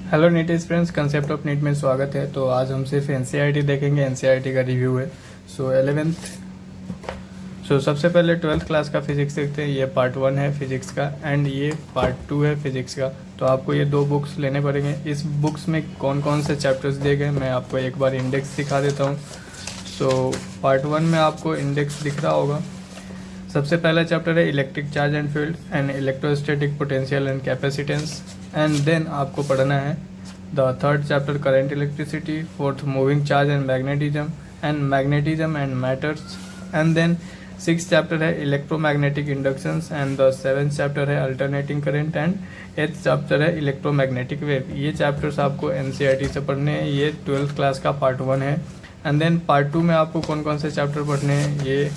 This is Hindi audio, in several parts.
Hello NEET friends, concept of NEET में स्वागत है। तो आज हम सिर्फ एनसीईआरटी देखेंगे, एनसीईआरटी का रिव्यू है। सबसे पहले 12th क्लास का फिजिक्स देखते हैं। ये पार्ट 1 है फिजिक्स का एंड ये पार्ट 2 है फिजिक्स का। तो आपको ये दो बुक्स लेने पड़ेंगे। इस बुक्स में कौन कौन से चैप्टर्स दिए गए मैं आपको एक बार इंडेक्स दिखा देता हूँ। पार्ट 1 में आपको इंडेक्स दिख रहा होगा। सबसे पहला चैप्टर है electric charge and field and electrostatic potential and capacitance. And then आपको पढ़ना है the third chapter current electricity, fourth moving charge and magnetism and matters. And then 6th chapter है electromagnetic inductions and the 7th chapter है alternating current and 8th chapter है इलेक्ट्रोमैग्नेटिक वेव। ये चैप्टर्स आपको एनसीईआरटी से पढ़ने हैं। ये 12th क्लास का पार्ट 1 है। एंड देन पार्ट 2 में आपको कौन कौन से चैप्टर पढ़ने हैं ये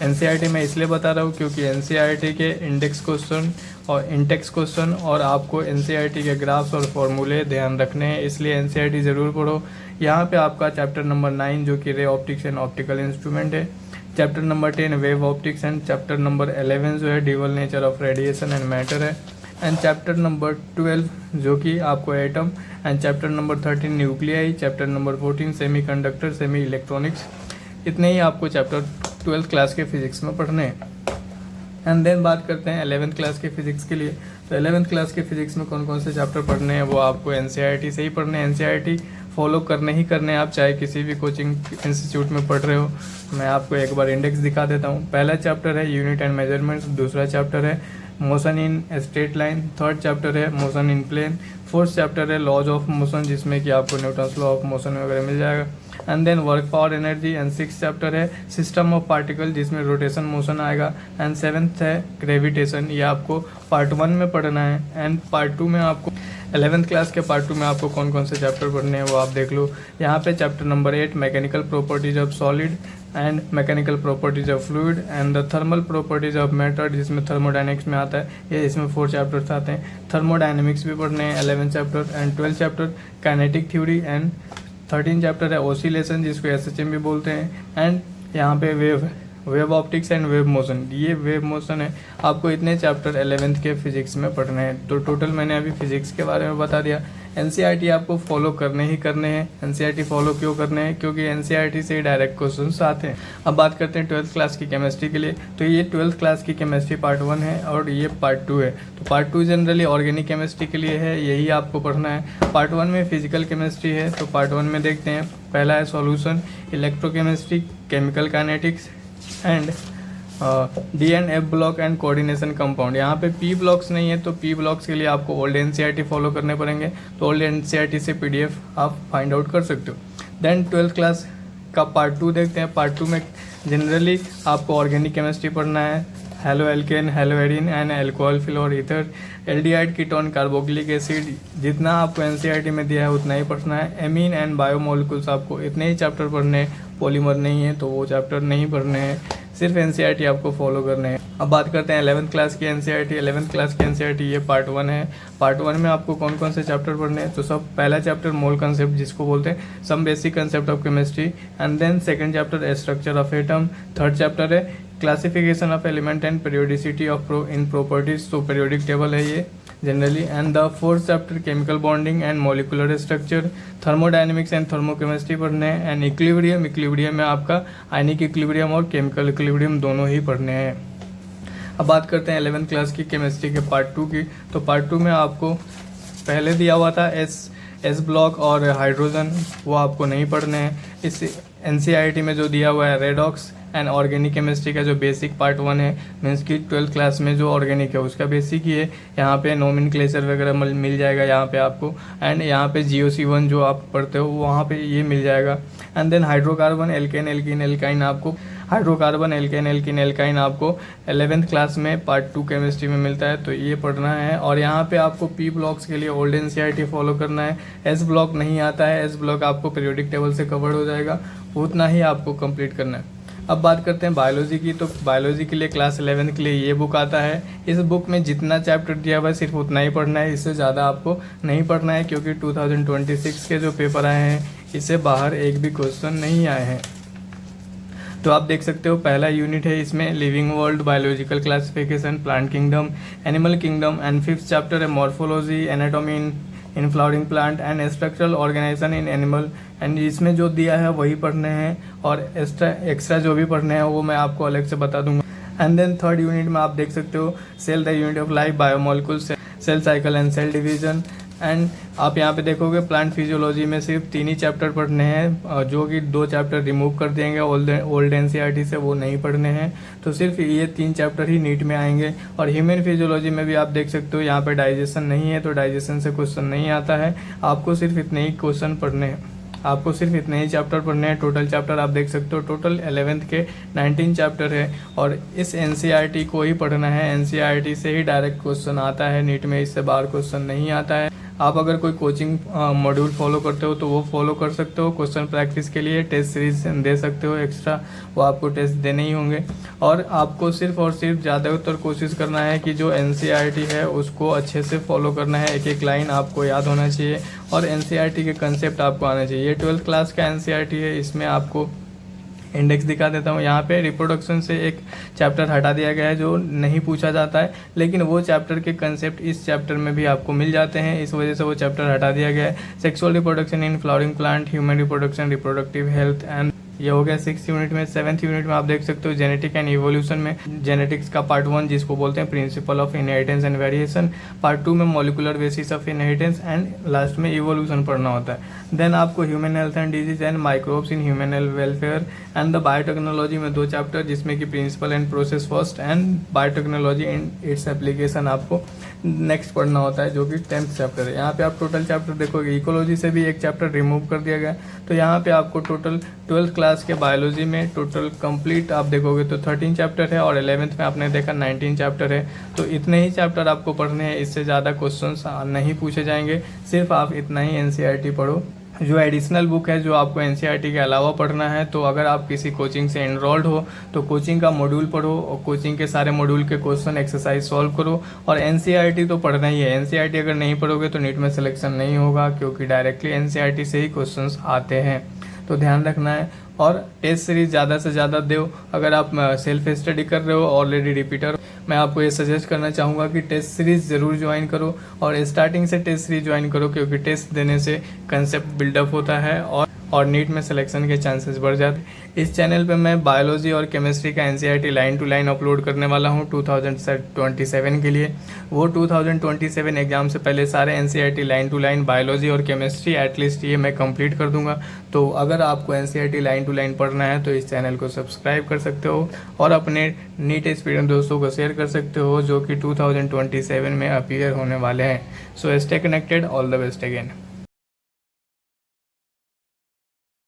एनसीईआरटी में इसलिए बता रहा हूँ क्योंकि एनसीईआरटी के इंडेक्स क्वेश्चन और इंटेक्स क्वेश्चन और आपको एनसीईआरटी के ग्राफ्स और फॉर्मूले ध्यान रखने हैं, इसलिए एनसीईआरटी ज़रूर पढ़ो। यहाँ पे आपका चैप्टर नंबर 9 जो कि ray optics and optical instrument है, chapter number 10 wave optics and chapter number 11 जो है dual nature of radiation and matter है, एंड चैप्टर नंबर 12 जो कि आपको atom, and chapter number 13 nuclei, chapter number 14 semiconductor semi electronics. इतने ही आपको चैप्टर 12th क्लास के फिजिक्स में पढ़ने हैं। एंड देन बात करते हैं 11th क्लास के फिजिक्स के लिए। तो 11th क्लास के फिजिक्स में कौन कौन से चैप्टर पढ़ने हैं वो आपको एनसीईआरटी से ही पढ़ने हैं। एनसीईआरटी फॉलो करने ही करने हैं, आप चाहे किसी भी कोचिंग इंस्टीट्यूट में पढ़ रहे हो। मैं आपको एक बार इंडेक्स दिखा देता हूँ। पहला चैप्टर है यूनिट एंड मेजरमेंट्स, दूसरा चैप्टर है motion in straight line, third chapter है motion in plane, fourth chapter है लॉज ऑफ मोशन जिसमें कि आपको न्यूटन्स लॉ ऑफ मोशन वगैरह मिल जाएगा। And then work power energy and 6th chapter है सिस्टम ऑफ पार्टिकल जिसमें रोटेशन मोशन आएगा। एंड 7th है ग्रेविटेशन। ये आपको पार्ट 1 में पढ़ना है। एंड पार्ट 2 में आपको 11th क्लास के पार्ट 2 में आपको कौन कौन से चैप्टर पढ़ने हैं वो आप देख लो। यहाँ पे chapter number 8 mechanical properties of solid and mechanical properties of fluid and the thermal properties of matter जिसमें थर्मोडायनेमिक्स में आता है। ये इसमें 4 चैप्टर्स आते हैं। थर्मोडायनेमिक्स भी पढ़ने हैं 11th chapter. And 12th chapter kinetic theory and 13 chapter है ओसिलेशन जिसको एसएचएम भी बोलते हैं। एंड यहाँ पे wave optics and wave motion, ये वेव मोशन है। आपको इतने चैप्टर 11th के फिजिक्स में पढ़ने हैं। तो टोटल मैंने अभी फिजिक्स के बारे में बता दिया। एनसीईआरटी आपको फॉलो करने ही करने हैं। एनसीईआरटी फॉलो क्यों करने हैं? क्योंकि एनसीईआरटी से ही डायरेक्ट क्वेश्चंस आते हैं। अब बात करते हैं 12th क्लास की केमिस्ट्री के लिए। तो ये 12th क्लास की केमिस्ट्री पार्ट 1 है और ये पार्ट 2 है। तो पार्ट 2 जनरली ऑर्गेनिक केमिस्ट्री के लिए है, यही आपको पढ़ना है। पार्ट 1 में फिजिकल केमिस्ट्री है। तो पार्ट 1 में देखते हैं। पहला है solution, electrochemistry, chemical kinetics and D and F block and coordination compound. यहाँ पे पी ब्लॉक्स नहीं है, तो पी ब्लॉक्स के लिए आपको ओल्ड एनसीईआरटी फॉलो करने पड़ेंगे। तो ओल्ड एनसीईआरटी से पीडीएफ आप फाइंड आउट कर सकते हो। देन 12th क्लास का पार्ट 2 देखते हैं। पार्ट 2 में जनरली आपको ऑर्गेनिक केमिस्ट्री पढ़ना है। Halo alkane, hello Adin and alcohol floor ether, aldehyde ketone, carboxylic acid, जितना आपको एनसीईआरटी में दिया है उतना ही पढ़ना है। एमीन एंड बायोमोलिकुल्स आपको इतने ही चैप्टर पढ़ने हैं। पॉलीमर नहीं है तो वो चैप्टर नहीं पढ़ने हैं, सिर्फ एनसीईआरटी आपको फॉलो करने हैं। अब बात करते हैं 11th क्लास की एनसीईआरटी। 11th क्लास की एनसीईआरटी ये पार्ट 1 है। पार्ट 1 में आपको कौन कौन से चैप्टर पढ़ने हैं? तो सब पहला चैप्टर मोल कंसेप्ट जिसको बोलते हैं some basic concept of chemistry. And then second chapter structure of atom. Third chapter है classification of element and periodicity of in properties. तो पीरियोडिक टेबल है ये generally. And the fourth chapter chemical bonding and molecular structure, thermodynamics and thermochemistry पढ़ने हैं। एंड इक्विलिब्रियम में आपका आयनिक इक्विलिब्रियम और केमिकल इक्विलिब्रियम दोनों ही पढ़ने हैं। अब बात करते हैं 11th क्लास की केमिस्ट्री के पार्ट 2 की। तो पार्ट 2 में आपको पहले दिया हुआ था एस ब्लॉक और हाइड्रोजन, वो आपको नहीं पढ़ने हैं। इस एनसीईआरटी में जो दिया हुआ है रेडॉक्स एंड ऑर्गेनिक केमिस्ट्री का जो बेसिक पार्ट 1 है, मीन्स कि 12th क्लास में जो ऑर्गेनिक है उसका बेसिक ही है। यहाँ पे नोमेनक्लेचर वगैरह मिल जाएगा यहाँ पे आपको। एंड यहाँ पे GOC1 जो आप पढ़ते हो वहाँ पे ये मिल जाएगा। And then hydrocarbon, alkane, alkene, alkyne आपको हाइड्रोकार्बन, एल्केन, एल्कीन, एल्काइन आपको 11th क्लास में पार्ट 2 केमिस्ट्री में मिलता है, तो ये पढ़ना है। और यहाँ पे आपको पी ब्लॉक्स के लिए ओल्ड एनसीईआरटी फॉलो करना है। एस ब्लॉक नहीं आता है, एस ब्लॉक आपको पीरियोडिक टेबल से कवर्ड हो जाएगा, उतना ही आपको कंप्लीट करना है। अब बात करते हैं बायोलॉजी की। तो बायोलॉजी के लिए क्लास 11 के लिए ये बुक आता है। इस बुक में जितना चैप्टर दिया हुआ है सिर्फ उतना ही पढ़ना है, इससे ज़्यादा आपको नहीं पढ़ना है, क्योंकि 2026 के जो पेपर आए हैं इससे बाहर एक भी क्वेश्चन नहीं आए हैं। तो आप देख सकते हो पहला यूनिट है इसमें living world, biological classification, plant kingdom, animal kingdom. And 5th chapter है morphology, anatomy in in flowering plant and structural organisation in animal. And इसमें जो दिया है वही पढ़ने हैं और एक्स्ट्रा जो भी पढ़ने हैं वो मैं आपको अलग से बता दूंगा। एंड देन थर्ड यूनिट में आप देख सकते हो cell the unit of life, biomolecule, cell cycle and cell division. And आप यहाँ पे देखोगे प्लांट फिजियोलॉजी में सिर्फ 3 ही चैप्टर पढ़ने हैं, जो कि 2 चैप्टर रिमूव कर देंगे ओल्ड एनसीईआरटी से, वो नहीं पढ़ने हैं। तो सिर्फ ये 3 चैप्टर ही नीट में आएंगे। और ह्यूमन फिजियोलॉजी में भी आप देख सकते हो यहाँ पे डाइजेशन नहीं है, तो डाइजेशन से क्वेश्चन नहीं आता है। आपको सिर्फ इतने ही क्वेश्चन पढ़ने हैं, आपको सिर्फ इतने ही चैप्टर पढ़ने हैं। टोटल चैप्टर आप देख सकते हो, टोटल 11th के 19 चैप्टर है और इस एनसीईआरटी को ही पढ़ना है। एनसीईआरटी से ही डायरेक्ट क्वेश्चन आता है नीट में, इससे बाहर क्वेश्चन नहीं आता है। आप अगर कोई कोचिंग मॉड्यूल फॉलो करते हो तो वो फॉलो कर सकते हो। क्वेश्चन प्रैक्टिस के लिए टेस्ट सीरीज दे सकते हो एक्स्ट्रा, वो आपको टेस्ट देने ही होंगे। और आपको सिर्फ और सिर्फ ज़्यादातर कोशिश करना है कि जो एनसीईआरटी है उसको अच्छे से फॉलो करना है। एक एक लाइन आपको याद होना चाहिए और एनसीईआरटी के कंसेप्ट आपको आना चाहिए। ये 12th क्लास का एनसीईआरटी है, इसमें आपको इंडेक्स दिखा देता हूँ। यहाँ पे रिप्रोडक्शन से एक चैप्टर हटा दिया गया है जो नहीं पूछा जाता है, लेकिन वो चैप्टर के कंसेप्ट इस चैप्टर में भी आपको मिल जाते हैं, इस वजह से वो चैप्टर हटा दिया गया है। Sexual reproduction in flowering plant, human reproduction, reproductive health and ये हो गया 6th यूनिट में। 7th यूनिट में आप देख सकते हो जेनेटिक एंड इवोल्यूशन में जेनेटिक्स का पार्ट 1 जिसको बोलते हैं principle of inheritance and variation, part 2 में molecular basis of inheritance and last में इवोल्यूशन पढ़ना होता है। देन आपको human health and disease and microbes in human welfare and the biotechnology में 2 चैप्टर जिसमें कि principle and process first and biotechnology and its application आपको नेक्स्ट पढ़ना होता है, जो कि 10th चैप्टर है। यहाँ पे आप टोटल चैप्टर देखोगे, इकोलॉजी से भी एक चैप्टर रिमूव कर दिया गया, तो यहाँ पे आपको टोटल 12th क्लास के बायोलॉजी में टोटल कंप्लीट आप देखोगे तो 13 चैप्टर है और 11th में आपने देखा 19 चैप्टर है। तो इतने ही चैप्टर आपको पढ़ने हैं, इससे ज़्यादा क्वेश्चंस नहीं पूछे जाएंगे। सिर्फ आप इतना ही एनसीईआरटी पढ़ो। जो एडिशनल बुक है जो आपको एनसीईआरटी के अलावा पढ़ना है, तो अगर आप किसी कोचिंग से एनरोल्ड हो तो कोचिंग का मॉड्यूल पढ़ो और कोचिंग के सारे मॉड्यूल के क्वेश्चन एक्सरसाइज सॉल्व करो। और एनसीईआरटी तो पढ़ना ही है। एनसीईआरटी अगर नहीं पढ़ोगे तो नीट में सिलेक्शन नहीं होगा, क्योंकि डायरेक्टली एनसीईआरटी से ही क्वेश्चंस आते हैं, तो ध्यान रखना है। और टेस्ट सीरीज ज़्यादा से ज़्यादा दो। अगर आप सेल्फ स्टडी कर रहे हो, ऑलरेडी रिपीटर, मैं आपको ये सजेस्ट करना चाहूँगा कि टेस्ट सीरीज ज़रूर ज्वाइन करो और स्टार्टिंग से टेस्ट सीरीज ज्वाइन करो, क्योंकि टेस्ट देने से कंसेप्ट बिल्डअप होता है और नीट में सिलेक्शन के चांसेस बढ़ जाते हैं। इस चैनल पे मैं बायोलॉजी और केमिस्ट्री का NCERT line to line upload करने वाला हूँ 2027 के लिए। वो 2027 एग्जाम से पहले सारे NCERT line to line biology और केमिस्ट्री एटलीस्ट ये मैं कंप्लीट कर दूंगा। तो अगर आपको एनसीईआरटी लाइन टू लाइन पढ़ना है तो इस चैनल को सब्सक्राइब कर सकते हो और अपने नीट एक्सपीरियंस दोस्तों को शेयर कर सकते हो, जो कि 2027 में अपीयर होने वाले हैं। So stay connected, all the best again.